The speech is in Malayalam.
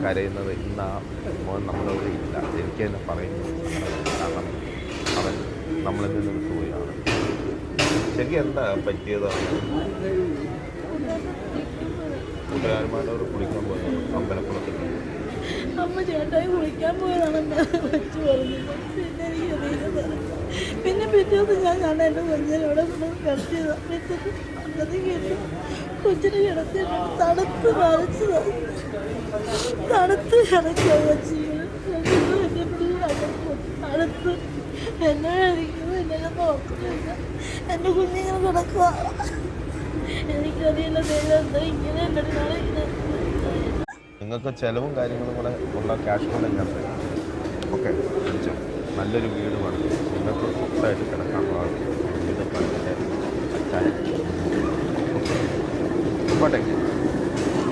കരയുന്നത് ഇന്ന് ആ മോൻ നമ്മളോട് ഇല്ല. എനിക്ക് തന്നെ പറയുന്നു കാരണം അവൻ നമ്മളിൽ നിന്ന് വിട്ടുപോയാണ്. ശരിക്കും എന്താ പറ്റിയതാണ്? കൂട്ടുകാരന്മാരോട് കുളിക്കാൻ പോയത് അമ്പലക്കുളത്തിൽ. അമ്മ ചേട്ടായി കുളിക്കാൻ പോയതാണെന്ന് വെച്ച് പറഞ്ഞത്. പിന്നെ എനിക്കറിയില്ല. പിന്നെ പിറ്റേ ദിവസം ഞാൻ കണ്ട എൻ്റെ കൊച്ചിനെ ഇവിടെ കിടത്തിയതാണ്. പിറ്റേ അത് കേട്ടു കൊച്ചിനെ കിടത്തിയിട്ട് തണുത്ത് മരച്ചതാണ്. തണുത്ത് കിടക്കുക കൊച്ചികൾ എന്നെ തണുത്ത് എന്നെ കഴിക്കുന്നു. എന്നെ നോക്കുന്നില്ല. എൻ്റെ കുഞ്ഞിങ്ങനെ കിടക്കുക. എനിക്കറിയില്ല ദൈവം എന്താ ഇങ്ങനെ എൻ്റെ ഇങ്ങനെ. നിങ്ങൾക്ക് ചിലവും കാര്യങ്ങളും കൂടെ ഉള്ള ക്യാഷ് കൊണ്ട് ഞാൻ തരാം. ഓക്കെ, തിരിച്ചു നല്ലൊരു വീട് വേണം. നിങ്ങൾക്ക് സ്വസ്ഥമായിട്ട് കിടക്കാനുള്ള ഇതൊക്കെ അതിൻ്റെ അറ്റാച്ച്. പോട്ടെ.